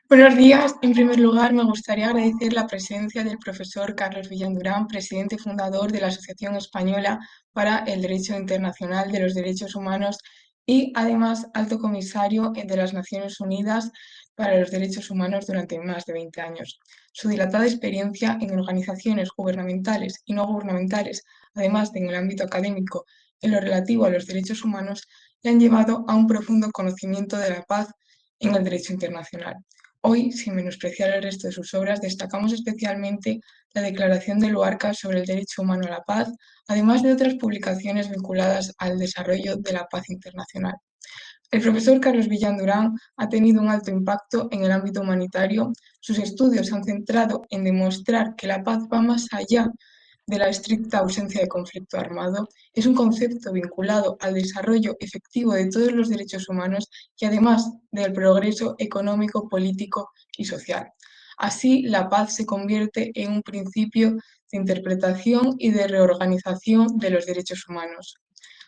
Buenos días. En primer lugar, me gustaría agradecer la presencia del profesor Carlos Villandurán, presidente y fundador de la Asociación Española para el Derecho Internacional de los Derechos Humanos y, además, alto comisario de las Naciones Unidas para los Derechos Humanos durante más de 20 años. Su dilatada experiencia en organizaciones gubernamentales y no gubernamentales, además de en el ámbito académico, en lo relativo a los derechos humanos, le han llevado a un profundo conocimiento de la paz en el derecho internacional. Hoy, sin menospreciar el resto de sus obras, destacamos especialmente la Declaración de Luarca sobre el derecho humano a la paz, además de otras publicaciones vinculadas al desarrollo de la paz internacional. El profesor Carlos Villandurán ha tenido un alto impacto en el ámbito humanitario. Sus estudios se han centrado en demostrar que la paz va más allá de la estricta ausencia de conflicto armado. Es un concepto vinculado al desarrollo efectivo de todos los derechos humanos y además del progreso económico, político y social. Así, la paz se convierte en un principio de interpretación y de reorganización de los derechos humanos.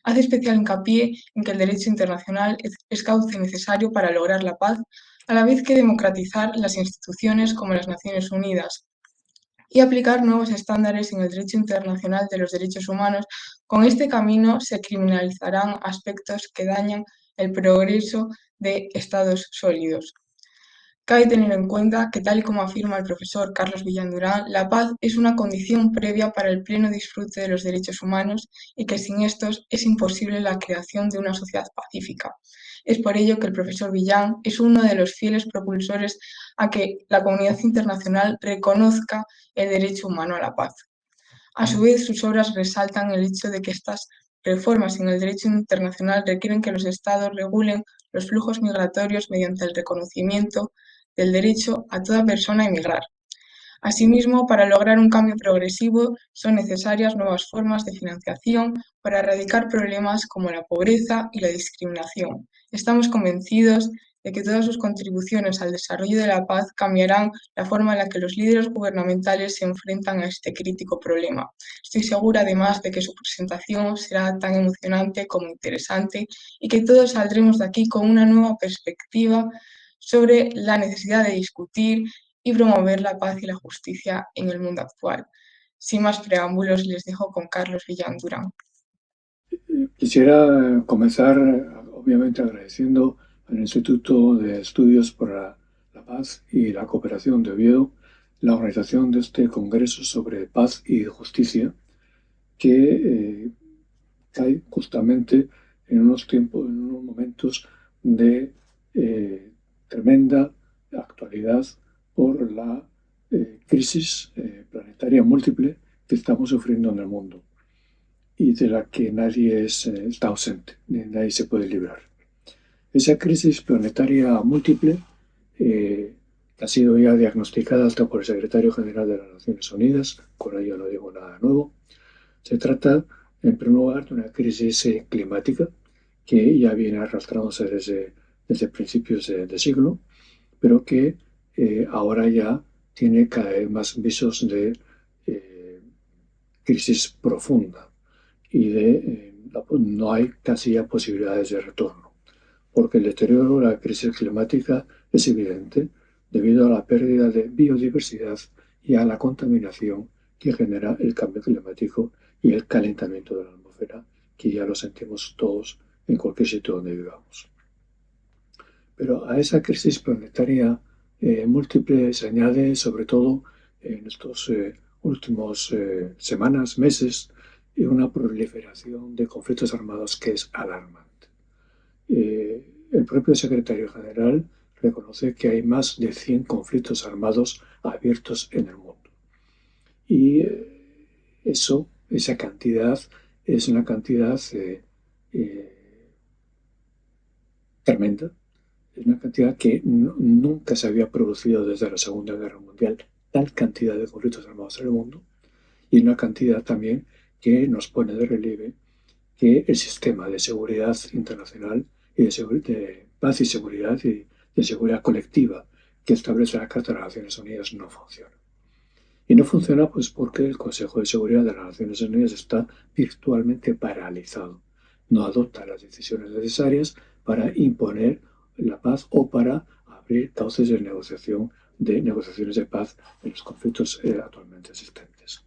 Hace especial hincapié en que el derecho internacional es cauce necesario para lograr la paz, a la vez que democratizar las instituciones como las Naciones Unidas y aplicar nuevos estándares en el derecho internacional de los derechos humanos. Con este camino se criminalizarán aspectos que dañan el progreso de estados sólidos. Cabe tener en cuenta que, tal y como afirma el profesor Carlos Villandurán, la paz es una condición previa para el pleno disfrute de los derechos humanos y que sin estos es imposible la creación de una sociedad pacífica. Es por ello que el profesor Villán es uno de los fieles propulsores a que la comunidad internacional reconozca el derecho humano a la paz. A su vez, sus obras resaltan el hecho de que estas reformas en el derecho internacional requieren que los Estados regulen los flujos migratorios mediante el reconocimiento del derecho a toda persona a emigrar. Asimismo, para lograr un cambio progresivo son necesarias nuevas formas de financiación para erradicar problemas como la pobreza y la discriminación. Estamos convencidos de que todas sus contribuciones al desarrollo de la paz cambiarán la forma en la que los líderes gubernamentales se enfrentan a este crítico problema. Estoy segura, además, de que su presentación será tan emocionante como interesante y que todos saldremos de aquí con una nueva perspectiva sobre la necesidad de discutir y promover la paz y la justicia en el mundo actual. Sin más preámbulos, les dejo con Carlos Villandurán. Quisiera comenzar, obviamente, agradeciendo al Instituto de Estudios para la Paz y la Cooperación de Oviedo la organización de este Congreso sobre Paz y Justicia, que cae justamente en unos tiempos, en unos momentos de tremenda actualidad por la crisis planetaria múltiple que estamos sufriendo en el mundo y de la que nadie está ausente, ni nadie se puede librar. Esa crisis planetaria múltiple ha sido ya diagnosticada hasta por el secretario general de las Naciones Unidas, con ello no digo nada nuevo. Se trata, en primer lugar, de una crisis climática que ya viene arrastrándose desde principios de siglo, pero que ahora ya tiene cada vez más visos de crisis profunda y no hay casi ya posibilidades de retorno, porque el deterioro de la crisis climática es evidente debido a la pérdida de biodiversidad y a la contaminación que genera el cambio climático y el calentamiento de la atmósfera, que ya lo sentimos todos en cualquier sitio donde vivamos. Pero a esa crisis planetaria múltiple se añade, sobre todo en estos últimos semanas, meses, una proliferación de conflictos armados que es alarmante. El propio secretario general reconoce que hay más de 100 conflictos armados abiertos en el mundo. Y esa cantidad es una cantidad tremenda. Es una cantidad que nunca se había producido desde la Segunda Guerra Mundial, tal cantidad de conflictos armados en el mundo, y una cantidad también que nos pone de relieve que el sistema de seguridad internacional y de paz y seguridad y de seguridad colectiva que establece la Carta de las Naciones Unidas no funciona. Y no funciona pues porque el Consejo de Seguridad de las Naciones Unidas está virtualmente paralizado. No adopta las decisiones necesarias para imponer la paz o para abrir cauces de negociaciones de paz en los conflictos actualmente existentes.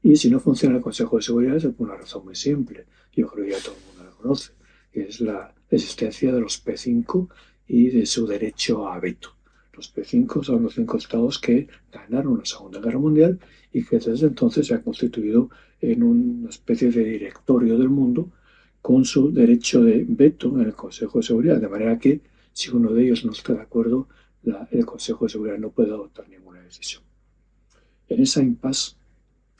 Y si no funciona el Consejo de Seguridad es por una razón muy simple, yo creo que ya todo el mundo la conoce, que es la existencia de los P5 y de su derecho a veto. Los P5 son los 5 estados que ganaron la Segunda Guerra Mundial y que desde entonces se han constituido en una especie de directorio del mundo con su derecho de veto en el Consejo de Seguridad, de manera que si uno de ellos no está de acuerdo, el Consejo de Seguridad no puede adoptar ninguna decisión. En esa impasse,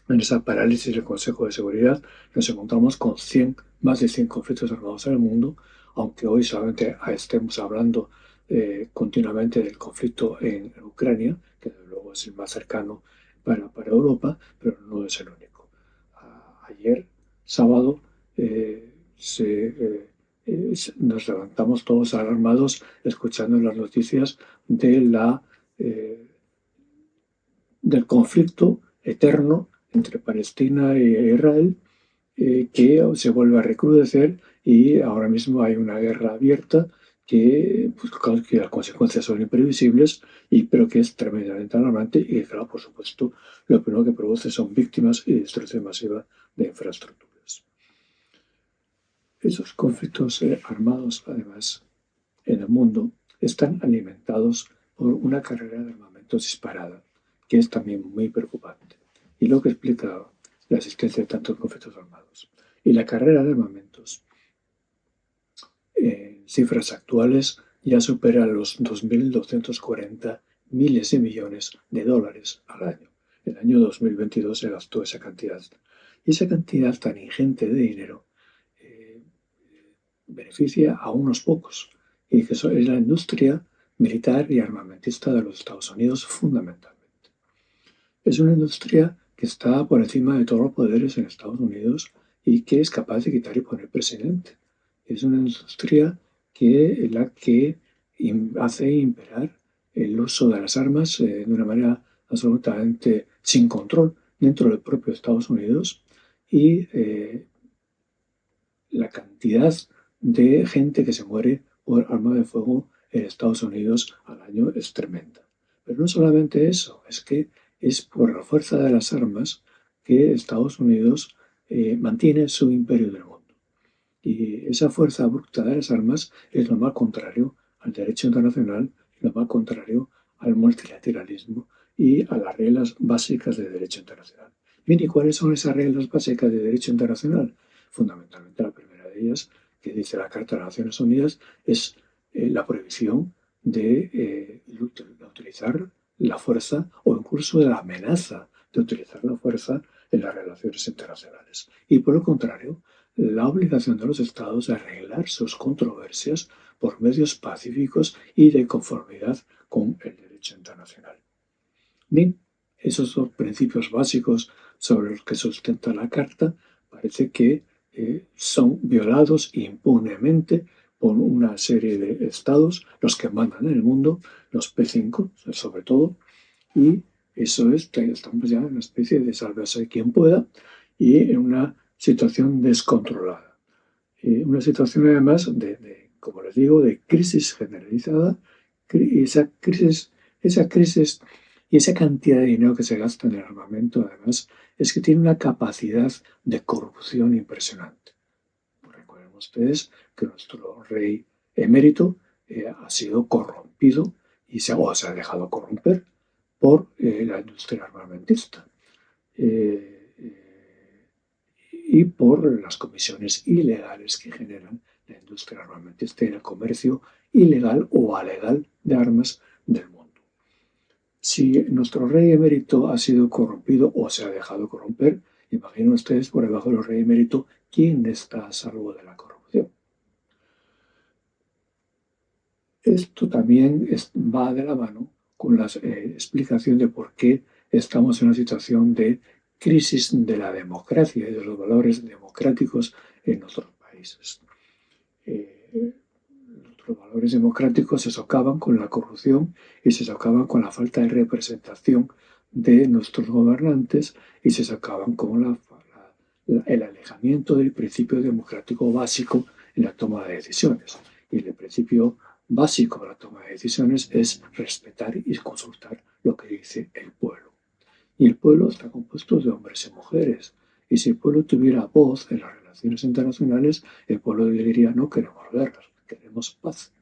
en esa parálisis del Consejo de Seguridad, nos encontramos con más de 100 conflictos armados en el mundo, aunque hoy solamente estemos hablando continuamente del conflicto en Ucrania, que desde luego es el más cercano para Europa, pero no es el único. Ayer, sábado, nos levantamos todos alarmados escuchando las noticias del conflicto eterno entre Palestina e Israel, que se vuelve a recrudecer y ahora mismo hay una guerra abierta que las consecuencias son imprevisibles, pero que es tremendamente alarmante y, claro, por supuesto, lo primero que produce son víctimas y destrucción masiva de infraestructuras. Esos conflictos armados, además, en el mundo, están alimentados por una carrera de armamentos disparada, que es también muy preocupante, y lo que explica la existencia de tantos conflictos armados. Y la carrera de armamentos, en cifras actuales, ya supera los 2.240 miles de millones de dólares al año. El año 2022 se gastó esa cantidad. Y esa cantidad tan ingente de dinero beneficia a unos pocos, y que es la industria militar y armamentista de los Estados Unidos fundamentalmente. Es una industria que está por encima de todos los poderes en Estados Unidos y que es capaz de quitar y poner presidente. Es una industria la que hace imperar el uso de las armas de una manera absolutamente sin control dentro del propio Estados Unidos, y la cantidad de gente que se muere por arma de fuego en Estados Unidos al año es tremenda. Pero no solamente eso, es que es por la fuerza de las armas que Estados Unidos mantiene su imperio del mundo. Y esa fuerza bruta de las armas es lo más contrario al derecho internacional, lo más contrario al multilateralismo y a las reglas básicas de derecho internacional. Bien, ¿y cuáles son esas reglas básicas de derecho internacional? Fundamentalmente la primera de ellas, que dice la Carta de las Naciones Unidas, es la prohibición de utilizar la fuerza o incluso de la amenaza de utilizar la fuerza en las relaciones internacionales. Y por el contrario, la obligación de los estados de arreglar sus controversias por medios pacíficos y de conformidad con el derecho internacional. Bien, esos dos principios básicos sobre los que sustenta la Carta parece que son violados impunemente por una serie de estados, los que mandan en el mundo, los P5 sobre todo, y eso estamos ya en una especie de sálvese quien pueda y en una situación descontrolada. Una situación además como les digo, de crisis generalizada, y esa crisis y esa cantidad de dinero que se gasta en el armamento, además, es que tiene una capacidad de corrupción impresionante. Recuerden ustedes que nuestro rey emérito ha sido corrompido o se ha dejado corromper por la industria armamentista y por las comisiones ilegales que generan la industria armamentista y el comercio ilegal o alegal de armas del mundo. Si nuestro rey emérito ha sido corrompido o se ha dejado corromper, imaginen ustedes por debajo del rey emérito quién está a salvo de la corrupción. Esto también va de la mano con la explicación de por qué estamos en una situación de crisis de la democracia y de los valores democráticos en nuestros países. Nuestros valores democráticos se socavan con la corrupción y se socavan con la falta de representación de nuestros gobernantes y se socavan con el alejamiento del principio democrático básico en la toma de decisiones. Y el principio básico para la toma de decisiones es respetar y consultar lo que dice el pueblo. Y el pueblo está compuesto de hombres y mujeres. Y si el pueblo tuviera voz en las relaciones internacionales, el pueblo diría: no queremos guerras, queremos paz.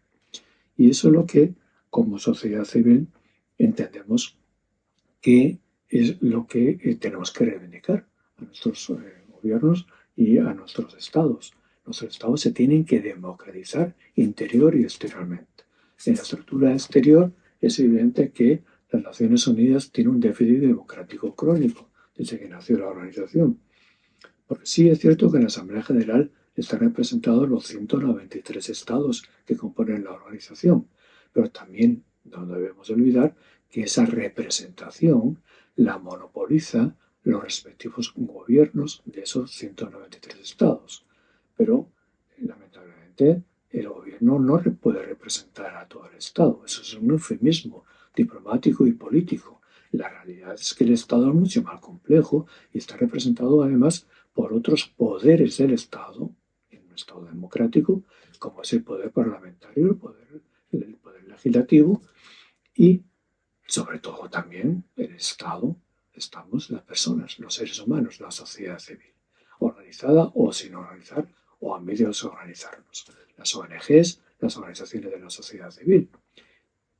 Y eso es lo que, como sociedad civil, entendemos que es lo que tenemos que reivindicar a nuestros gobiernos y a nuestros estados. Nuestros estados se tienen que democratizar interior y exteriormente. En la estructura exterior es evidente que las Naciones Unidas tienen un déficit democrático crónico desde que nació la organización. Porque sí es cierto que en la Asamblea General están representados los 193 estados que componen la organización, pero también no debemos olvidar que esa representación la monopoliza los respectivos gobiernos de esos 193 estados. Pero, lamentablemente, el gobierno no puede representar a todo el Estado. Eso es un eufemismo diplomático y político. La realidad es que el Estado es mucho más complejo y está representado además por otros poderes del Estado, en un Estado democrático, como es el poder parlamentario, el poder legislativo y, sobre todo, también el Estado, estamos las personas, los seres humanos, la sociedad civil, organizada o sin organizar o a medio de organizarnos, las ONGs, las organizaciones de la sociedad civil.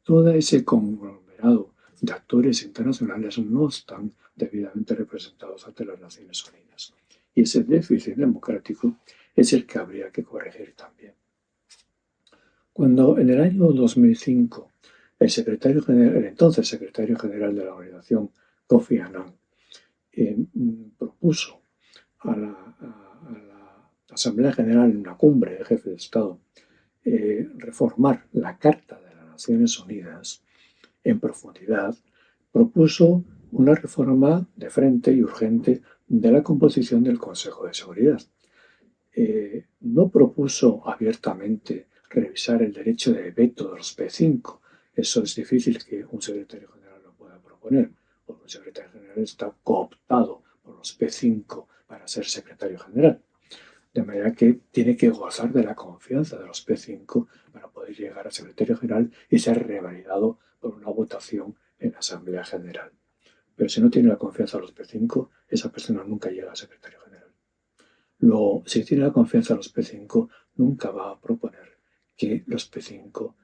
Todo ese conglomerado de actores internacionales no están debidamente representados ante las Naciones Unidas. Y ese déficit democrático es el que habría que corregir también. Cuando en el año 2005 el entonces secretario general de la organización, Kofi Annan, propuso a la Asamblea General en una cumbre de jefes de Estado reformar la Carta de las Naciones Unidas en profundidad, propuso una reforma de frente y urgente de la composición del Consejo de Seguridad. No propuso abiertamente revisar el derecho de veto de los P5. Eso es difícil que un secretario general lo pueda proponer, porque un secretario general está cooptado por los P5 para ser secretario general. De manera que tiene que gozar de la confianza de los P5 para poder llegar a secretario general y ser revalidado por una votación en la Asamblea General. Pero si no tiene la confianza de los P5, esa persona nunca llega a secretario general. Luego, si tiene la confianza de los P5, nunca va a proponer que los P5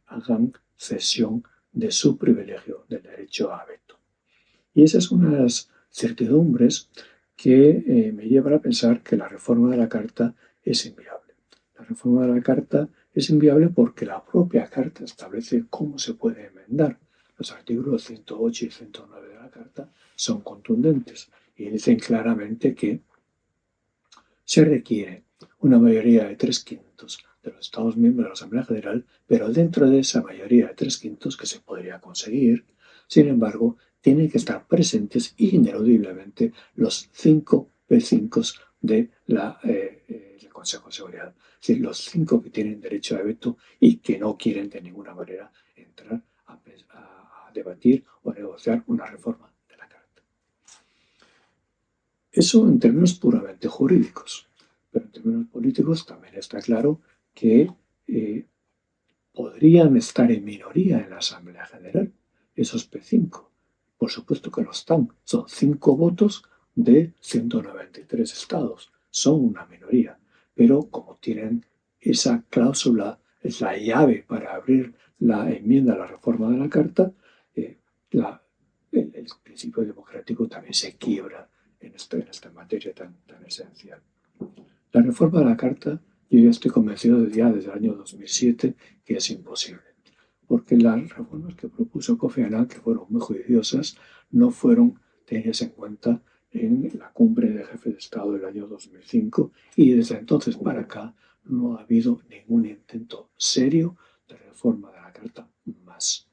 hagan cesión de su privilegio del derecho a veto. Y esas son unas certidumbres que me llevan a pensar que la reforma de la Carta es inviable. La reforma de la Carta es inviable porque la propia Carta establece cómo se puede enmendar. Los artículos 108 y 109 de la Carta son contundentes y dicen claramente que se requiere una mayoría de 3/5 de los Estados miembros de la Asamblea General, pero dentro de esa mayoría de 3/5 que se podría conseguir, sin embargo, tienen que estar presentes ineludiblemente los 5 P5 del Consejo de Seguridad. Es decir, los 5 que tienen derecho a veto y que no quieren de ninguna manera entrar a debatir o a negociar una reforma de la Carta. Eso en términos puramente jurídicos, pero en términos políticos también está claro que podrían estar en minoría en la Asamblea General, esos P5. Por supuesto que lo están, son 5 votos de 193 estados, son una minoría, pero como tienen esa cláusula, es la llave para abrir la enmienda a la reforma de la Carta, el principio democrático también se quiebra en esta materia tan esencial. La reforma de la Carta, yo ya estoy convencido desde el año 2007 que es imposible, porque las reformas que propuso Kofi Annan, que fueron muy juiciosas, no fueron tenidas en cuenta en la cumbre de jefes de Estado del año 2005 y desde entonces para acá no ha habido ningún intento serio de reforma de la Carta más.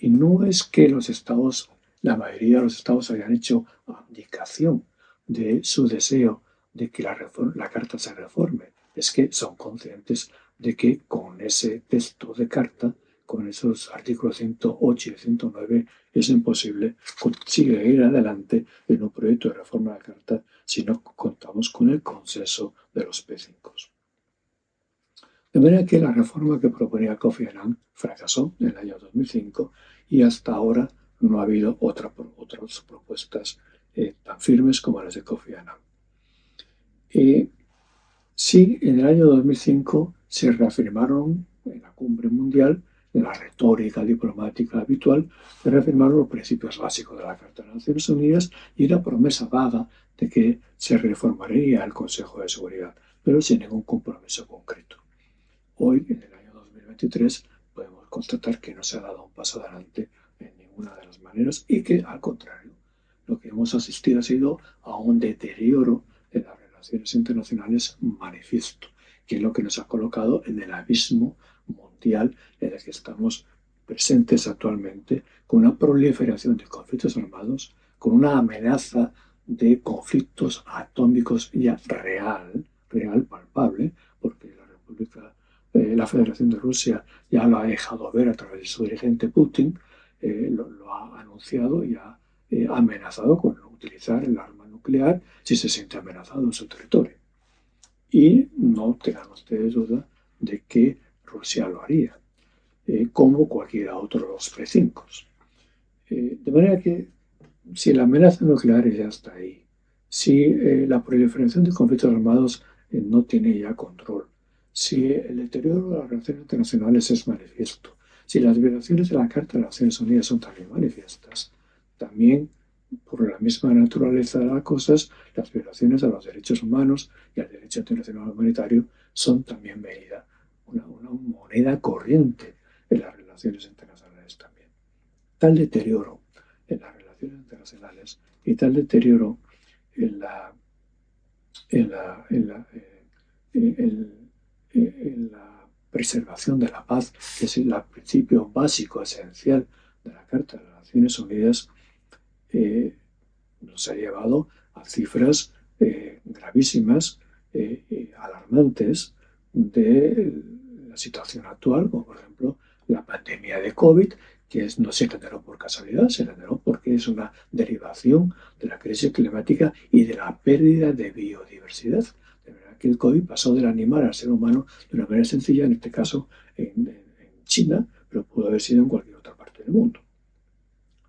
Y no es que los estados, la mayoría de los estados hayan hecho abdicación de su deseo de que la Carta se reforme, es que son conscientes de que con ese texto de Carta, con esos artículos 108 y 109, es imposible seguir adelante en un proyecto de reforma de la Carta si no contamos con el consenso de los P5. De manera que la reforma que proponía Kofi Annan fracasó en el año 2005 y hasta ahora no ha habido otras propuestas tan firmes como las de Kofi Annan. Sí, en el año 2005 se reafirmaron en la cumbre mundial, en la retórica diplomática habitual, se reafirmaron los principios básicos de la Carta de las Naciones Unidas y una promesa vaga de que se reformaría el Consejo de Seguridad, pero sin ningún compromiso concreto. Hoy, en el año 2023, podemos constatar que no se ha dado un paso adelante en ninguna de las maneras y que, al contrario, lo que hemos asistido ha sido a un deterioro de las relaciones internacionales manifiesto, que es lo que nos ha colocado en el abismo mundial en el que estamos presentes actualmente, con una proliferación de conflictos armados, con una amenaza de conflictos atómicos ya real, palpable, porque la Federación de Rusia ya lo ha dejado ver a través de su dirigente Putin, lo ha anunciado y ha amenazado con utilizar el arma nuclear si se siente amenazado en su territorio. Y no tengan ustedes duda de que Rusia lo haría, como cualquier otro de los P5. De manera que si la amenaza nuclear ya está ahí, si la proliferación de conflictos armados no tiene ya control, si el deterioro de las relaciones internacionales es manifiesto, si las violaciones de la Carta de las Naciones Unidas son también manifiestas, también por la misma naturaleza de las cosas, las violaciones a los derechos humanos y al derecho internacional humanitario son también una moneda corriente en las relaciones internacionales también. Tal deterioro en las relaciones internacionales y tal deterioro en la, en la, en la, en la preservación de la paz, que es el principio básico, esencial de la Carta de las Naciones Unidas, nos ha llevado a cifras gravísimas, alarmantes de la situación actual, como por ejemplo la pandemia de COVID, que no se generó por casualidad, se generó porque es una derivación de la crisis climática y de la pérdida de biodiversidad. De verdad que el COVID pasó del animal al ser humano de una manera sencilla, en este caso en China, pero pudo haber sido en cualquier otra parte del mundo.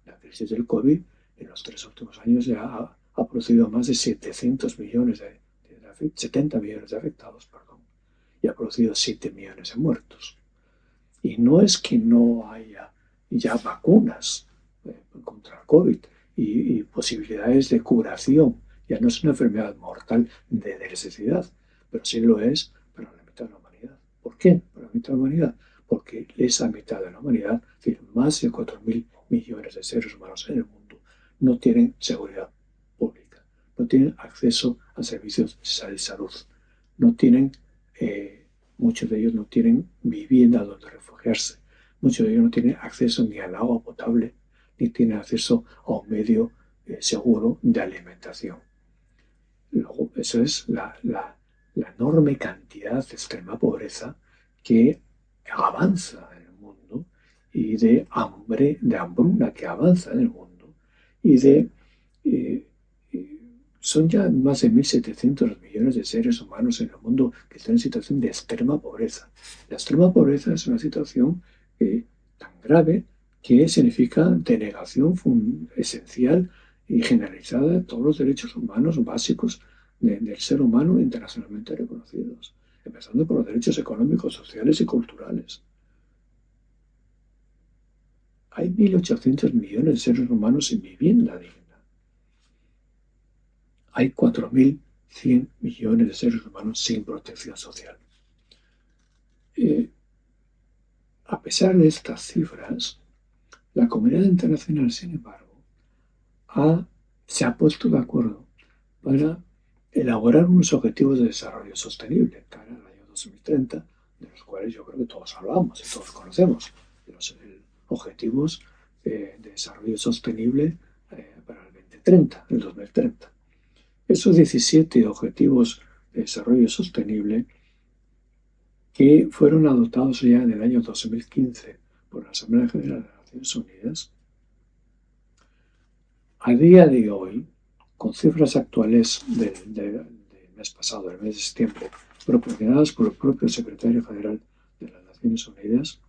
La crisis del COVID en los 3 últimos años ya ha producido más de 700 millones 70 millones de afectados, y ha producido 7 millones de muertos. Y no es que no haya ya vacunas contra el COVID y posibilidades de curación. Ya no es una enfermedad mortal de necesidad, pero sí lo es para la mitad de la humanidad. ¿Por qué? Para la mitad de la humanidad. Porque esa mitad de la humanidad, es decir, más de 4.000 millones de seres humanos en el mundo, no tienen seguridad pública, no tienen acceso a servicios de salud, no tienen muchos de ellos no tienen vivienda donde refugiarse. Muchos de ellos no tienen acceso ni al agua potable, ni tienen acceso a un medio seguro de alimentación. Luego, eso es la enorme cantidad de extrema pobreza que avanza en el mundo y de hambruna que avanza en el mundo y son ya más de 1.700 millones de seres humanos en el mundo que están en situación de extrema pobreza. La extrema pobreza es una situación tan grave que significa denegación esencial y generalizada de todos los derechos humanos básicos del ser humano internacionalmente reconocidos, empezando por los derechos económicos, sociales y culturales. Hay 1.800 millones de seres humanos sin vivienda digna. Hay 4.100 millones de seres humanos sin protección social. A pesar de estas cifras, la comunidad internacional, sin embargo, se ha puesto de acuerdo para elaborar unos objetivos de desarrollo sostenible cara al año 2030, de los cuales yo creo que todos hablamos y todos conocemos, los objetivos de desarrollo sostenible para el 2030, el 2030. Esos 17 objetivos de desarrollo sostenible que fueron adoptados ya en el año 2015 por la Asamblea General de las Naciones Unidas, a día de hoy, con cifras actuales del mes pasado, del mes de septiembre, proporcionadas por el propio secretario general de las Naciones Unidas,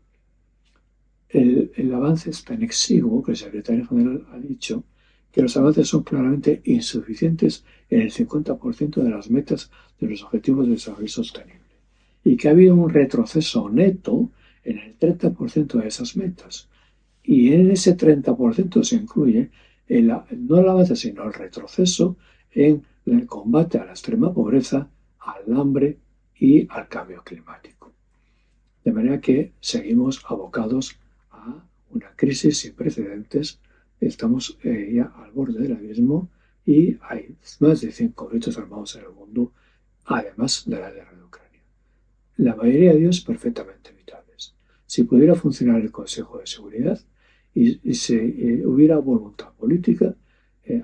el avance es tan exiguo que el secretario general ha dicho que los avances son claramente insuficientes en el 50% de las metas de los Objetivos de Desarrollo Sostenible y que ha habido un retroceso neto en el 30% de esas metas. Y en ese 30% se incluye no el avance, sino el retroceso en el combate a la extrema pobreza, al hambre y al cambio climático. De manera que seguimos abocados a una crisis sin precedentes. Estamos ya al borde del abismo y hay más de 100 conflictos armados en el mundo, además de la guerra de Ucrania. La mayoría de ellos perfectamente evitables. Si pudiera funcionar el Consejo de Seguridad y si hubiera voluntad política,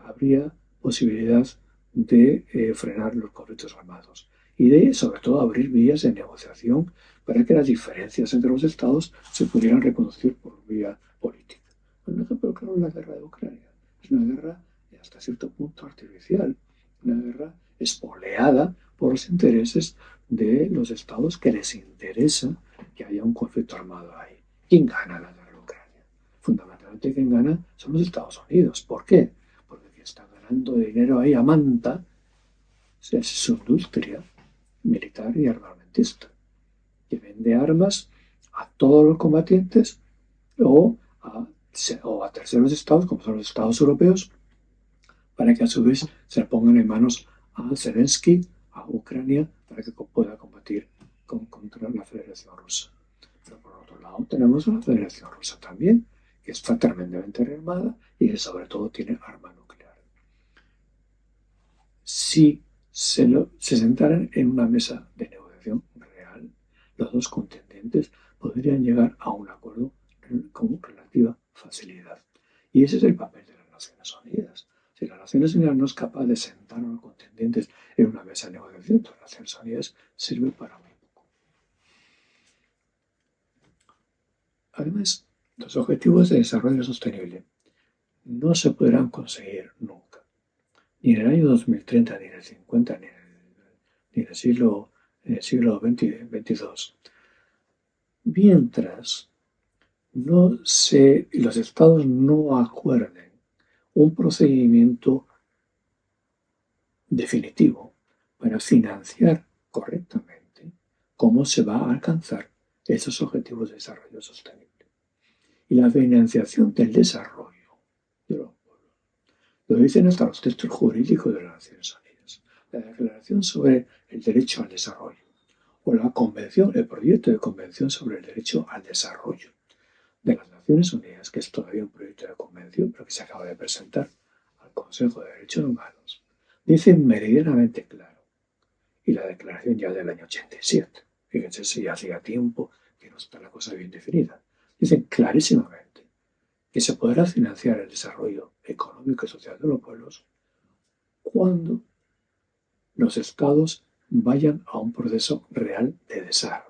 habría posibilidad de frenar los conflictos armados y de, sobre todo, abrir vías de negociación para que las diferencias entre los estados se pudieran reconducir por vía política. Un ejemplo claro es la guerra de Ucrania. Es una guerra hasta cierto punto artificial, una guerra espoleada por los intereses de los estados que les interesa que haya un conflicto armado ahí. ¿Quién gana la guerra de Ucrania? Fundamentalmente quien gana son los Estados Unidos. ¿Por qué? Porque quien está ganando dinero ahí a manta es su industria militar y armamentista, que vende armas a todos los combatientes o a terceros estados, como son los estados europeos, para que a su vez se pongan en manos a Zelensky, a Ucrania, para que pueda combatir contra la Federación Rusa. Pero por otro lado tenemos a la Federación Rusa también, que está tremendamente rearmada y que sobre todo tiene arma nuclear. Si se sentaran en una mesa de negociación real, los dos contendientes podrían llegar a un acuerdo con relativa facilidad. Y ese es el papel de las Naciones Unidas. Si las Naciones Unidas no es capaz de sentar a los contendientes en una mesa de negociación, las Naciones Unidas sirve para muy poco. Además, los objetivos de desarrollo sostenible no se podrán conseguir nunca, ni en el año 2030, ni en el 50, ni en el siglo XXII, mientras los estados no acuerden un procedimiento definitivo para financiar correctamente cómo se va a alcanzar esos objetivos de desarrollo sostenible. Y la financiación del desarrollo de los pueblos lo dicen hasta los textos jurídicos de las Naciones Unidas. La Declaración sobre el Derecho al Desarrollo o la Convención, el proyecto de Convención sobre el Derecho al Desarrollo de las Naciones Unidas, que es todavía un proyecto de convención, pero que se acaba de presentar al Consejo de Derechos Humanos, dice meridianamente claro, y la declaración ya del año 87, fíjense si ya hacía tiempo que no está la cosa bien definida, dicen clarísimamente que se podrá financiar el desarrollo económico y social de los pueblos cuando los estados vayan a un proceso real de desarme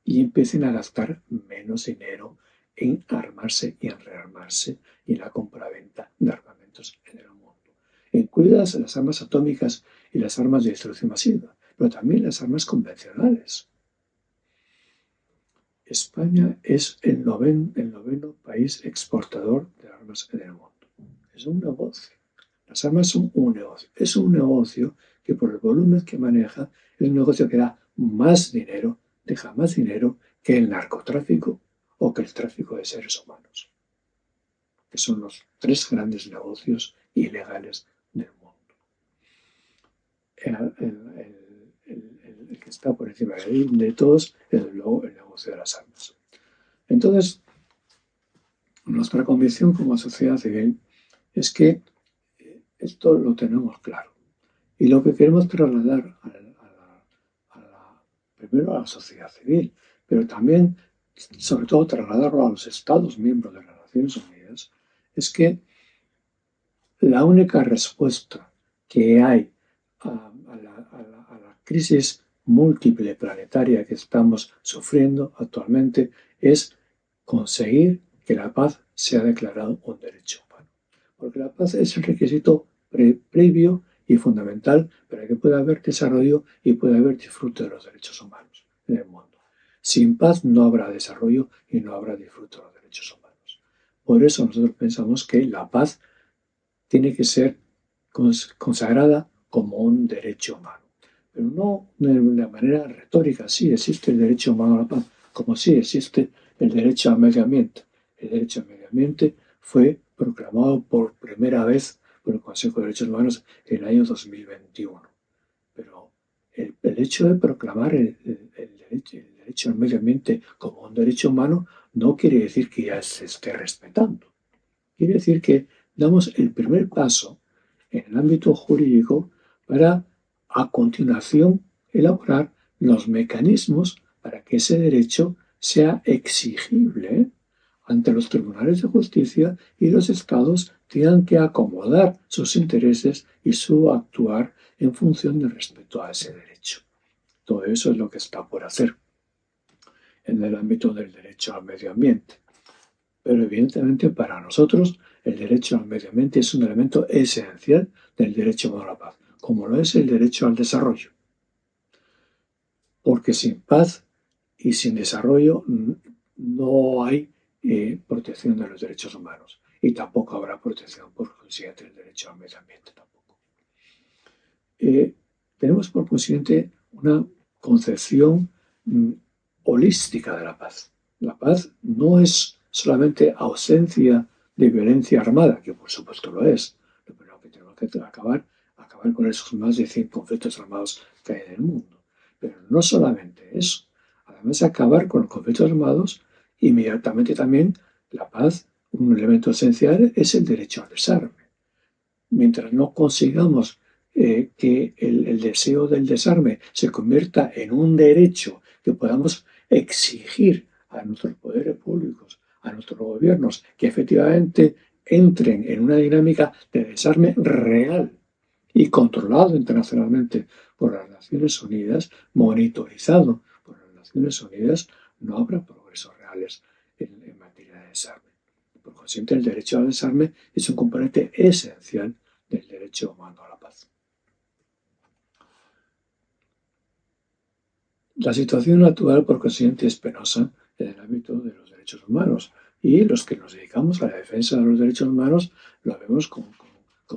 y empiecen a gastar menos dinero en armarse y en rearmarse y en la compraventa de armamentos en el mundo, incluidas las armas atómicas y las armas de destrucción masiva, pero también las armas convencionales. España es el noveno país exportador de armas en el mundo. Es un negocio. Las armas son un negocio. Es un negocio que por el volumen que maneja es un negocio que da más dinero, deja más dinero que el narcotráfico o que el tráfico de seres humanos, que son los tres grandes negocios ilegales del mundo. El que está por encima de todos es luego el negocio de las armas. Entonces, nuestra convicción como sociedad civil es que esto lo tenemos claro. Y lo que queremos trasladar primero a la sociedad civil, pero también, sobre todo, trasladarlo a los Estados miembros de las Naciones Unidas, es que la única respuesta que hay a la crisis múltiple planetaria que estamos sufriendo actualmente es conseguir que la paz sea declarado un derecho humano. Porque la paz es el requisito previo y fundamental para que pueda haber desarrollo y pueda haber disfrute de los derechos humanos en el mundo. Sin paz no habrá desarrollo y no habrá disfrute de los derechos humanos. Por eso nosotros pensamos que la paz tiene que ser consagrada como un derecho humano. Pero no de una manera retórica. Sí existe el derecho humano a la paz, como sí existe el derecho al medio ambiente. El derecho al medio ambiente fue proclamado por primera vez por el Consejo de Derechos Humanos en el año 2021. Pero el hecho de proclamar el derecho al medio ambiente como un derecho humano no quiere decir que ya se esté respetando. Quiere decir que damos el primer paso en el ámbito jurídico para, a continuación, elaborar los mecanismos para que ese derecho sea exigible ante los tribunales de justicia y los estados tengan que acomodar sus intereses y su actuar en función del respeto a ese derecho. Todo eso es lo que está por hacer en el ámbito del derecho al medio ambiente. Pero evidentemente para nosotros el derecho al medio ambiente es un elemento esencial del derecho a la paz, como lo es el derecho al desarrollo. Porque sin paz y sin desarrollo no hay protección de los derechos humanos y tampoco habrá protección por consiguiente del derecho al medio ambiente tampoco. Tenemos por consiguiente una concepción holística de la paz. La paz no es solamente ausencia de violencia armada, que por supuesto lo es, pero que tenemos que acabar con esos más de 100 conflictos armados que hay en el mundo. Pero no solamente eso, además de acabar con los conflictos armados, inmediatamente también la paz, un elemento esencial es el derecho al desarme. Mientras no consigamos que el deseo del desarme se convierta en un derecho que podamos exigir a nuestros poderes públicos, a nuestros gobiernos, que efectivamente entren en una dinámica de desarme real y controlado internacionalmente por las Naciones Unidas, monitorizado por las Naciones Unidas, no habrá progresos reales en materia de desarme. Por consiguiente, el derecho al desarme es un componente esencial del derecho humano a la paz. La situación actual, por consiguiente, es penosa en el ámbito de los derechos humanos y los que nos dedicamos a la defensa de los derechos humanos lo vemos como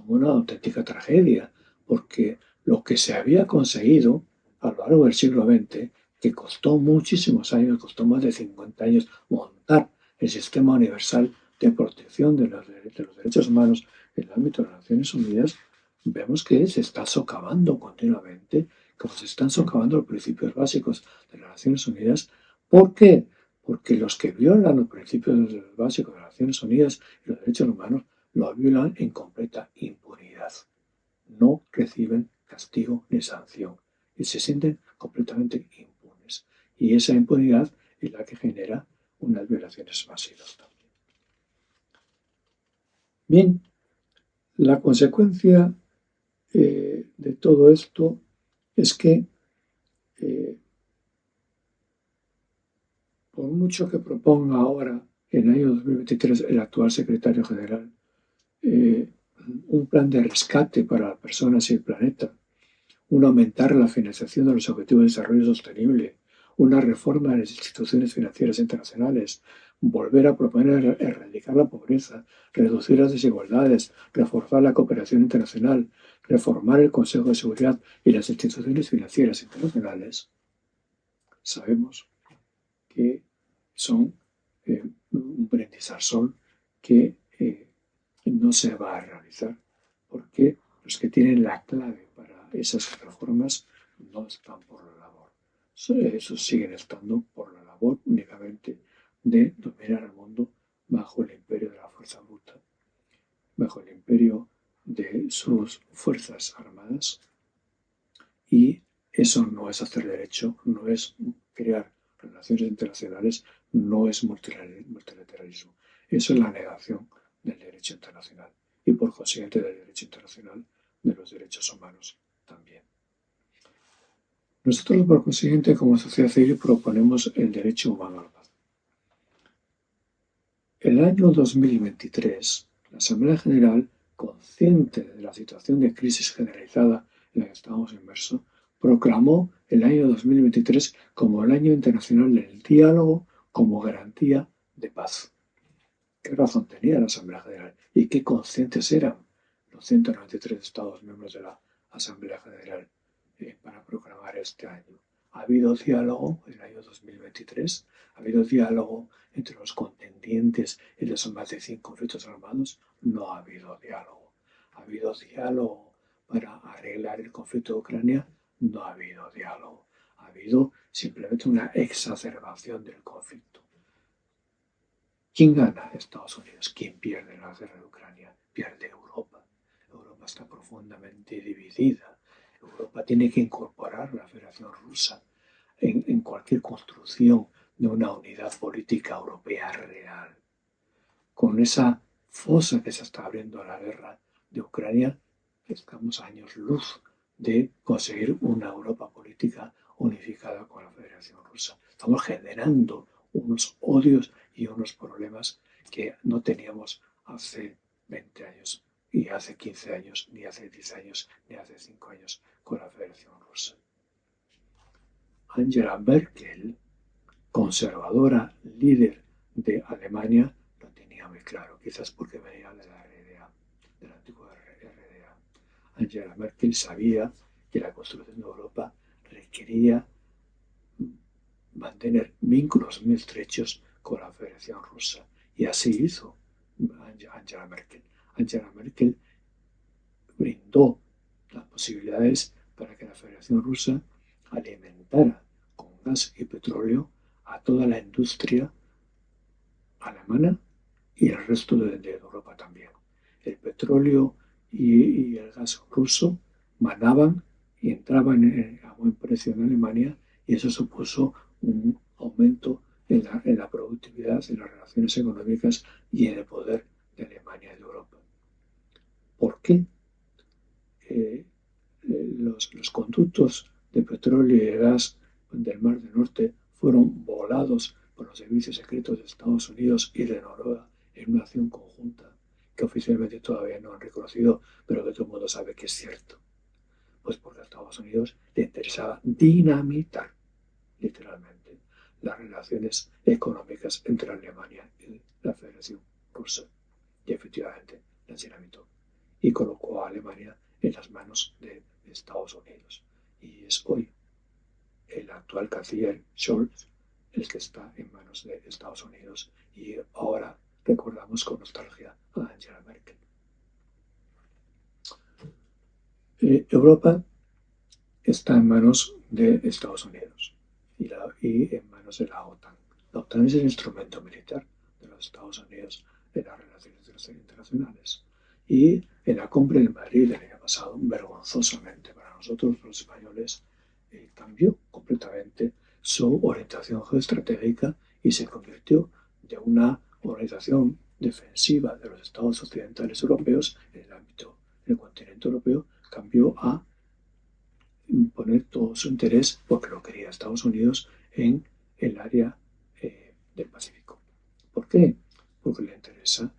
una auténtica tragedia, porque lo que se había conseguido a lo largo del siglo XX, que costó muchísimos años, costó más de 50 años montar el sistema universal de protección de los derechos humanos en el ámbito de las Naciones Unidas, vemos que se está socavando continuamente, como se están socavando los principios básicos de las Naciones Unidas. ¿Por qué? Porque los que violan los principios básicos de las Naciones Unidas y los derechos humanos lo violan en completa impunidad. No reciben castigo ni sanción y se sienten completamente impunes. Y esa impunidad es la que genera unas violaciones masivas también. Bien, la consecuencia de todo esto es que por mucho que proponga ahora, en el año 2023, el actual secretario general, un plan de rescate para las personas y el planeta, un aumentar la financiación de los Objetivos de Desarrollo Sostenible, una reforma de las instituciones financieras internacionales, volver a proponer erradicar la pobreza, reducir las desigualdades, reforzar la cooperación internacional, reformar el Consejo de Seguridad y las instituciones financieras internacionales, sabemos que son un brindis al sol que no se va a realizar porque los que tienen la clave para esas reformas no están por la labor. Esos siguen estando por la labor únicamente de dominar el mundo bajo el imperio de la fuerza bruta, bajo el imperio de sus fuerzas armadas, y eso no es hacer derecho, no es crear relaciones internacionales, no es multilateralismo. Eso es la negación del derecho internacional y por consiguiente del derecho internacional de los derechos humanos también. Nosotros por consiguiente como sociedad civil proponemos el derecho humano a la paz. El año 2023, la Asamblea General consciente de la situación de crisis generalizada en la que estábamos inmersos, proclamó el año 2023 como el Año Internacional del Diálogo como garantía de paz. ¿Qué razón tenía la Asamblea General? ¿Y qué conscientes eran los 193 Estados miembros de la Asamblea General para proclamar este año? ¿Ha habido diálogo en el año 2023? ¿Ha habido diálogo entre los contendientes en los más de 100 conflictos armados? No ha habido diálogo. ¿Ha habido diálogo para arreglar el conflicto de Ucrania? No ha habido diálogo. Ha habido simplemente una exacerbación del conflicto. ¿Quién gana? Estados Unidos. ¿Quién pierde en la guerra de Ucrania? Pierde Europa. Europa está profundamente dividida. Europa tiene que incorporar la Federación Rusa en cualquier construcción de una unidad política europea real. Con esa fosa que se está abriendo a la guerra de Ucrania, estamos a años luz de conseguir una Europa política unificada con la Federación Rusa. Estamos generando unos odios y unos problemas que no teníamos hace 20 años, y hace 15 años, ni hace 10 años, ni hace 5 años con la Federación Rusa. Angela Merkel, conservadora, líder de Alemania, lo tenía muy claro, quizás porque venía de la RDA, de la antigua RDA. Angela Merkel sabía que la construcción de Europa requería mantener vínculos muy estrechos con la Federación Rusa, y así hizo Angela Merkel. Angela Merkel brindó las posibilidades para que la Federación Rusa alimentara con gas y petróleo a toda la industria alemana y el resto de Europa también. El petróleo y el gas ruso manaban y entraban a buen precio en Alemania, y eso supuso un aumento en la productividad, en las relaciones económicas y en el poder de Alemania y de Europa. ¿Por qué? Los conductos de petróleo y de gas del Mar del Norte fueron volados por los servicios secretos de Estados Unidos y de Noruega en una acción conjunta que oficialmente todavía no han reconocido, pero que todo el mundo sabe que es cierto. Pues porque a Estados Unidos le interesaba dinamitar, literalmente, las relaciones económicas entre Alemania y la Federación Rusa. Y efectivamente las dinamitó y colocó a Alemania en las manos de Estados Unidos. Y es hoy el actual canciller Scholz el que está en manos de Estados Unidos, y ahora recordamos con nostalgia a Angela Merkel. Europa está en manos de Estados Unidos y en manos de la OTAN. La OTAN es el instrumento militar de los Estados Unidos en las relaciones internacionales. Y en la cumbre de Madrid del año pasado, vergonzosamente para nosotros los españoles, cambió completamente su orientación geoestratégica y se convirtió de una organización defensiva de los estados occidentales europeos en el ámbito del continente europeo, cambió a poner todo su interés, porque lo quería Estados Unidos, en el área del Pacífico. ¿Por qué? Porque le interesa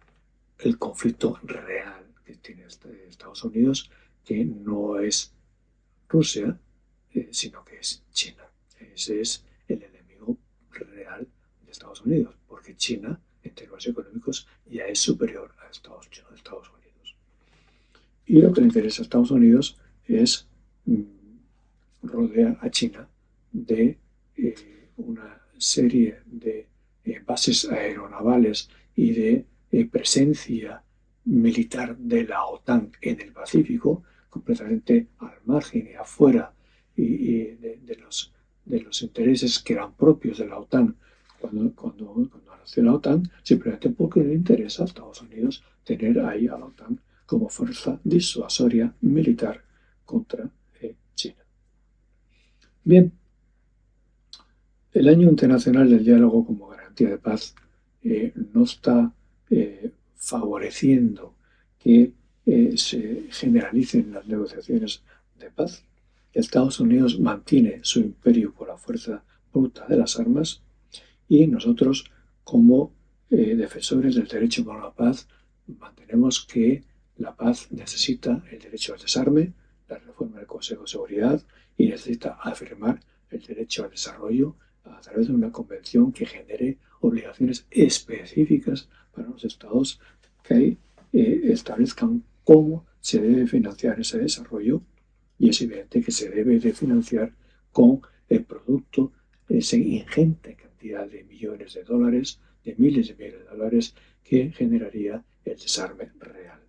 el conflicto real que tiene Estados Unidos, que no es Rusia, sino que es China. Ese es el enemigo real de Estados Unidos, porque China, en términos económicos, ya es superior a Estados Unidos. Y lo que le interesa a Estados Unidos es rodear a China de una serie de bases aeronavales y de presencia militar de la OTAN en el Pacífico, completamente al margen y afuera de los intereses que eran propios de la OTAN cuando nació la OTAN, simplemente porque le interesa a Estados Unidos tener ahí a la OTAN como fuerza disuasoria militar contra China. Bien, el Año Internacional del Diálogo como garantía de paz no está favoreciendo que se generalicen las negociaciones de paz. Estados Unidos mantiene su imperio por la fuerza bruta de las armas, y nosotros, como defensores del derecho a la paz, mantenemos que La paz necesita el derecho al desarme, la reforma del Consejo de Seguridad y necesita afirmar el derecho al desarrollo a través de una convención que genere obligaciones específicas para los estados que establezcan cómo se debe financiar ese desarrollo y es evidente que se debe de financiar con el producto, esa ingente cantidad de millones de dólares, de miles de millones de dólares que generaría el desarme real.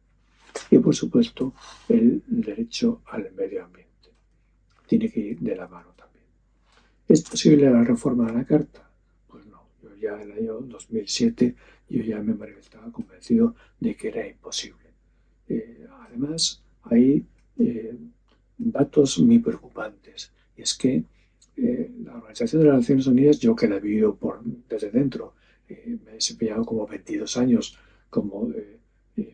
Y por supuesto, el derecho al medio ambiente. Tiene que ir de la mano también. ¿Es posible la reforma de la Carta? Pues no. Yo ya en el año 2007 yo ya me manifestaba convencido de que era imposible. Además, hay datos muy preocupantes. Y es que la Organización de las Naciones Unidas, yo que la he vivido desde dentro, me he desempeñado como 22 años como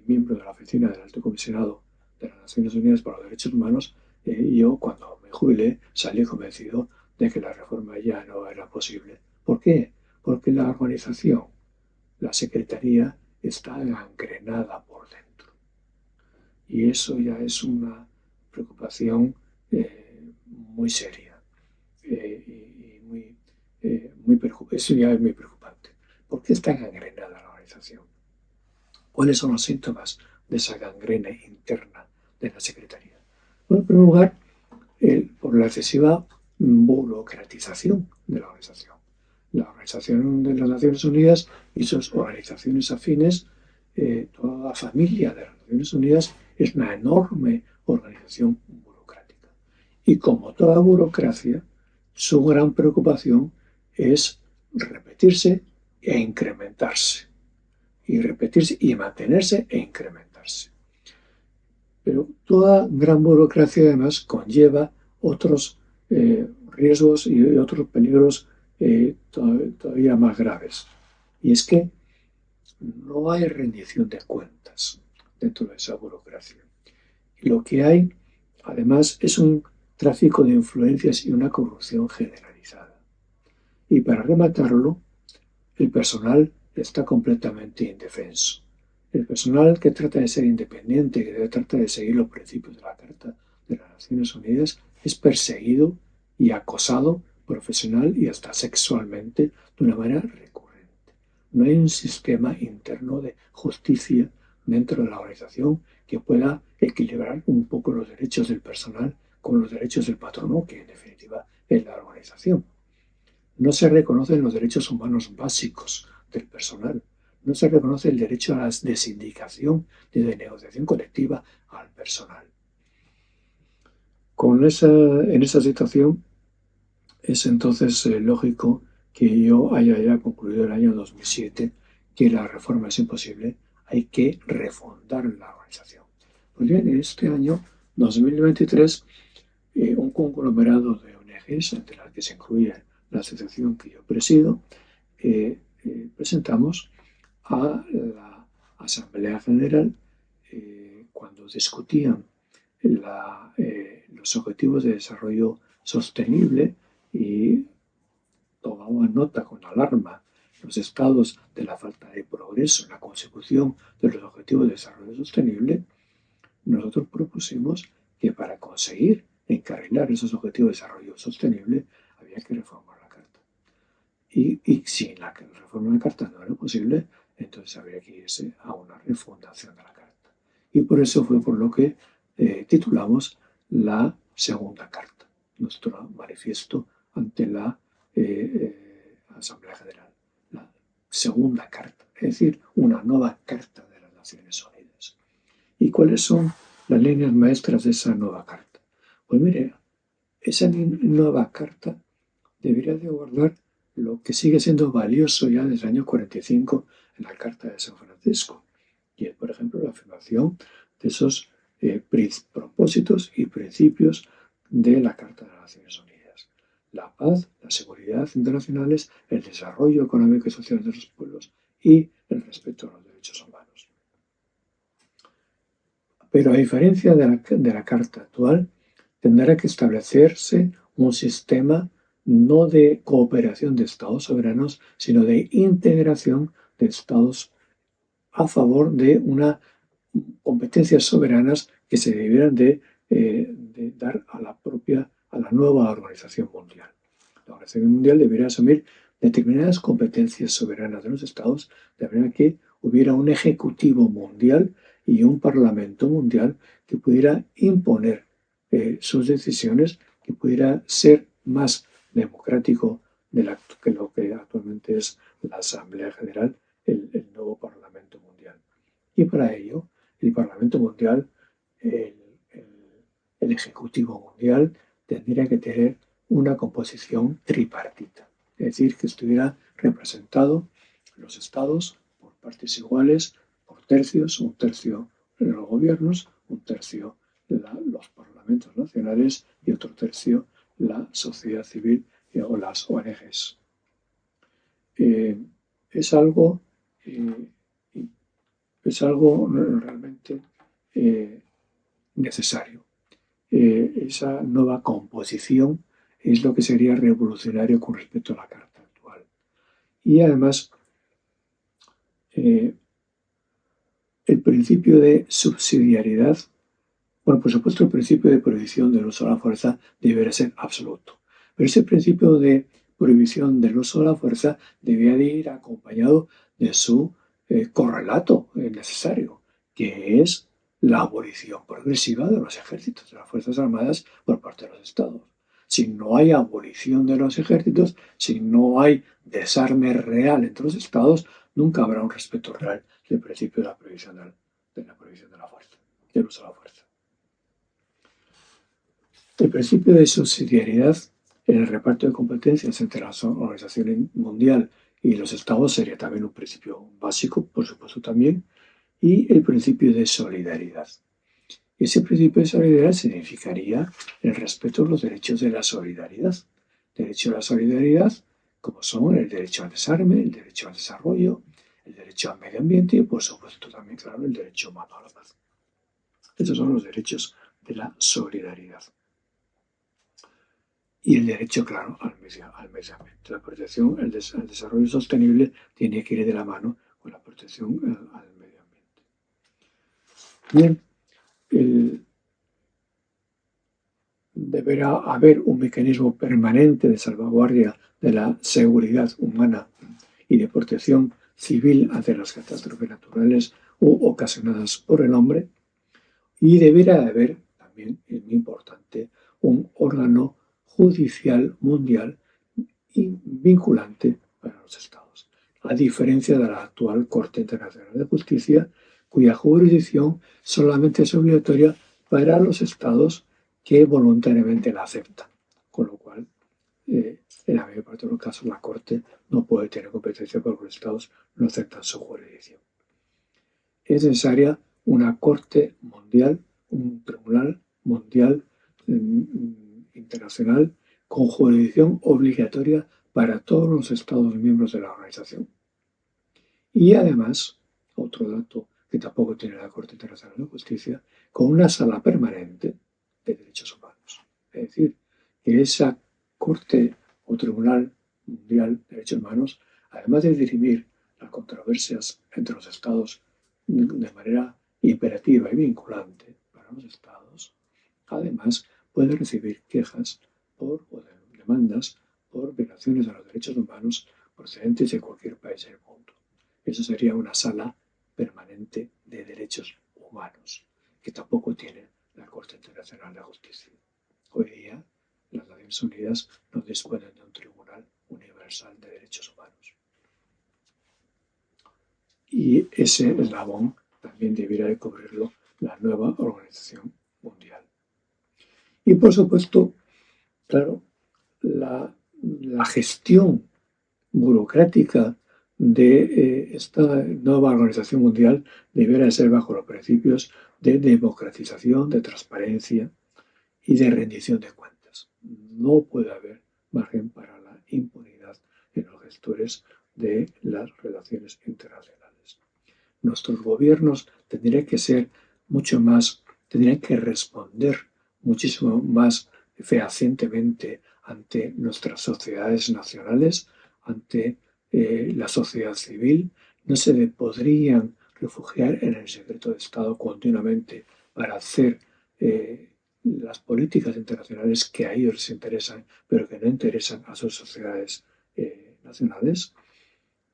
miembro de la oficina del Alto Comisionado de las Naciones Unidas para los Derechos Humanos, yo cuando me jubilé salí convencido de que la reforma ya no era posible. ¿Por qué? Porque la organización, la Secretaría, está gangrenada por dentro. Y eso ya es una preocupación muy seria y eso ya es muy preocupante. ¿Por qué está gangrenada la organización? ¿Cuáles son los síntomas de esa gangrena interna de la Secretaría? Bueno, en primer lugar, por la excesiva burocratización de la organización. La Organización de las Naciones Unidas y sus organizaciones afines, toda la familia de las Naciones Unidas es una enorme organización burocrática. Y como toda burocracia, su gran preocupación es repetirse e incrementarse. Y repetirse y mantenerse e incrementarse. Pero toda gran burocracia además conlleva otros riesgos y otros peligros todavía más graves. Y es que no hay rendición de cuentas dentro de esa burocracia. Y lo que hay, además, es un tráfico de influencias y una corrupción generalizada. Y para rematarlo, el personal está completamente indefenso. El personal que trata de ser independiente, que trata de seguir los principios de la Carta de las Naciones Unidas, es perseguido y acosado profesional y hasta sexualmente de una manera recurrente. No hay un sistema interno de justicia dentro de la organización que pueda equilibrar un poco los derechos del personal con los derechos del patrono, que en definitiva es la organización. No se reconocen los derechos humanos básicos del personal. No se reconoce el derecho a la desindicación y de negociación colectiva al personal. En esa situación es entonces lógico que yo haya ya concluido el año 2007 que la reforma es imposible, hay que refundar la organización. Pues bien, en este año 2023, un conglomerado de ONGs, entre las que se incluye la asociación que yo presido, presentamos a la Asamblea General cuando discutían los objetivos de desarrollo sostenible y tomaban nota con alarma los estados de la falta de progreso en la consecución de los objetivos de desarrollo sostenible. Nosotros propusimos que para conseguir encarrilar esos objetivos de desarrollo sostenible había que reformar la Carta. Y si la reforma de la Carta no era posible, entonces habría que irse a una refundación de la Carta. Y por eso fue por lo que titulamos la Segunda Carta, nuestro manifiesto ante la Asamblea General. La Segunda Carta, es decir, una nueva Carta de las Naciones Unidas. ¿Y cuáles son las líneas maestras de esa nueva Carta? Pues mire, esa nueva Carta debería de guardar lo que sigue siendo valioso ya desde el año 45 en la Carta de San Francisco. Y es, por ejemplo, la afirmación de esos propósitos y principios de la Carta de las Naciones Unidas. La paz, la seguridad internacionales, el desarrollo económico y social de los pueblos y el respeto a los derechos humanos. Pero a diferencia de la Carta actual, tendrá que establecerse un sistema no de cooperación de Estados soberanos, sino de integración de Estados a favor de competencias soberanas que se debieran de dar a la nueva organización mundial. La organización mundial debería asumir determinadas competencias soberanas de los estados, de manera que hubiera un ejecutivo mundial y un parlamento mundial que pudiera imponer sus decisiones, que pudiera ser más democrático que lo que actualmente es la Asamblea General, el nuevo Parlamento Mundial. Y para ello, el Parlamento Mundial, el, el, el Ejecutivo Mundial, tendría que tener una composición tripartita, es decir, que estuviera representado los estados por partes iguales, por tercios, un tercio de los gobiernos, un tercio los parlamentos nacionales y otro tercio la sociedad civil o las ONGs. Es algo realmente necesario. Esa nueva composición es lo que sería revolucionario con respecto a la Carta actual. Y además, el principio de subsidiariedad, bueno, por supuesto, el principio de prohibición del uso de la fuerza debería ser absoluto. Pero ese principio de prohibición del uso de la fuerza debía de ir acompañado de su correlato necesario, que es la abolición progresiva de los ejércitos, de las Fuerzas Armadas por parte de los estados. Si no hay abolición de los ejércitos, si no hay desarme real entre los estados, nunca habrá un respeto real del principio de la prohibición de la fuerza, del uso de la fuerza. El principio de subsidiariedad en el reparto de competencias entre la Organización Mundial y los estados sería también un principio básico, por supuesto también, y el principio de solidaridad. Ese principio de solidaridad significaría el respeto a los derechos de la solidaridad. Derecho a la solidaridad, como son el derecho al desarme, el derecho al desarrollo, el derecho al medio ambiente y, por supuesto, también, claro, el derecho humano a la paz. Estos son los derechos de la solidaridad. Y el derecho, claro, al medio ambiente. La protección, el desarrollo sostenible tiene que ir de la mano con la protección al medio ambiente. Bien, deberá haber un mecanismo permanente de salvaguardia de la seguridad humana y de protección civil ante las catástrofes naturales u ocasionadas por el hombre. Y deberá haber, también es muy importante, un órgano judicial mundial y vinculante para los estados, a diferencia de la actual Corte Internacional de Justicia, cuya jurisdicción solamente es obligatoria para los estados que voluntariamente la aceptan, con lo cual, en la mayor parte de los casos, la Corte no puede tener competencia porque los estados no aceptan su jurisdicción. Es necesaria una Corte mundial, un tribunal mundial internacional con jurisdicción obligatoria para todos los estados miembros de la organización. Y además, otro dato que tampoco tiene la Corte Internacional de Justicia, con una sala permanente de derechos humanos. Es decir, que esa Corte o Tribunal Mundial de Derechos Humanos, además de dirimir las controversias entre los estados de manera imperativa y vinculante para los estados, además puede recibir quejas o demandas por violaciones a los derechos humanos procedentes de cualquier país del mundo. Eso sería una sala permanente de derechos humanos, que tampoco tiene la Corte Internacional de Justicia. Hoy día, las Naciones Unidas no disponen de un Tribunal Universal de Derechos Humanos. Y ese eslabón también debiera de cubrirlo la nueva Organización Mundial. Y por supuesto, claro, la gestión burocrática de esta nueva organización mundial deberá ser bajo los principios de democratización, de transparencia y de rendición de cuentas. No puede haber margen para la impunidad en los gestores de las relaciones internacionales. Nuestros gobiernos tendrían que ser mucho más, tendrían que responder muchísimo más fehacientemente ante nuestras sociedades nacionales, ante la sociedad civil. No se le podrían refugiar en el secreto de Estado continuamente para hacer las políticas internacionales que a ellos les interesan, pero que no interesan a sus sociedades nacionales,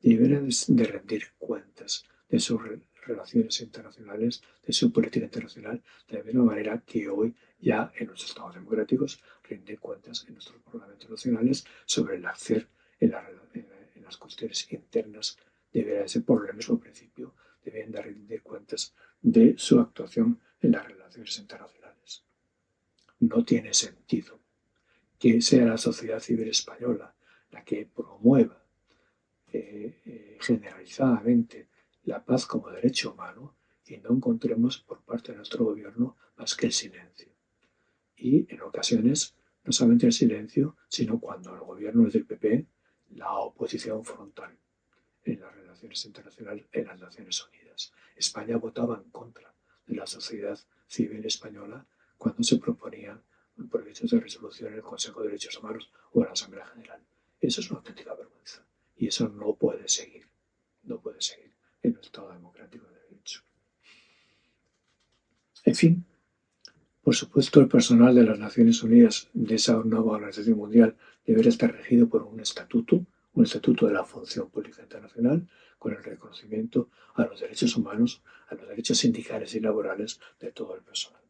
deberán de rendir cuentas de sus relaciones internacionales, de su política internacional, de la misma manera que hoy ya en los estados democráticos rinden cuentas en nuestros parlamentos nacionales sobre el hacer en las cuestiones internas. Deberá ser por el mismo principio, deben de rendir cuentas de su actuación en las relaciones internacionales. No tiene sentido que sea la sociedad civil española la que promueva generalizadamente la paz como derecho humano y no encontremos por parte de nuestro gobierno más que el silencio. Y en ocasiones, no solamente el silencio, sino cuando el gobierno es del PP, la oposición frontal en las relaciones internacionales en las Naciones Unidas. España votaba en contra de la sociedad civil española cuando se proponían proyectos de resolución en el Consejo de Derechos Humanos o en la Asamblea General. Eso es una auténtica vergüenza. Y eso no puede seguir. No puede seguir en un Estado democrático de derecho. En fin, por supuesto, el personal de las Naciones Unidas, de esa nueva organización mundial, deberá estar regido por un estatuto de la función pública internacional, con el reconocimiento a los derechos humanos, a los derechos sindicales y laborales de todo el personal.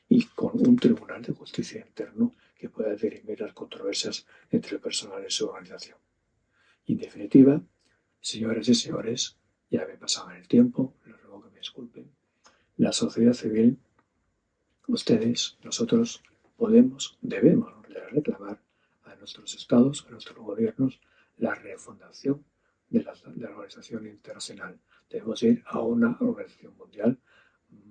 Y con un tribunal de justicia interno que pueda dirimir las controversias entre el personal y su organización. Y en definitiva, señoras y señores, ya me pasaba el tiempo, les ruego que me disculpen, la sociedad civil, ustedes, nosotros, debemos reclamar a nuestros estados, a nuestros gobiernos, la refundación de la organización internacional. Debemos ir a una organización mundial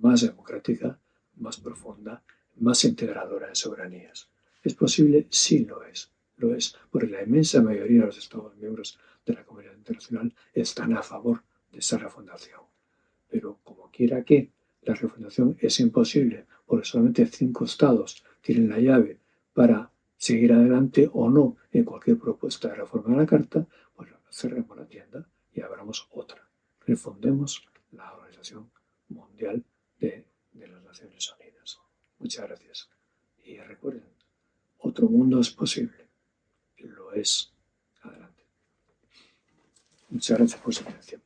más democrática, más profunda, más integradora de soberanías. ¿Es posible? Sí lo es. Lo es porque la inmensa mayoría de los Estados miembros de la comunidad internacional están a favor de esa refundación. Pero como quiera que, la refundación es imposible porque solamente 5 estados tienen la llave para seguir adelante o no en cualquier propuesta de reforma de la Carta, pues cerremos la tienda y abramos otra. Refundemos la Organización Mundial de las Naciones Unidas. Muchas gracias. Y recuerden, otro mundo es posible. Lo es. Adelante. Muchas gracias por su atención.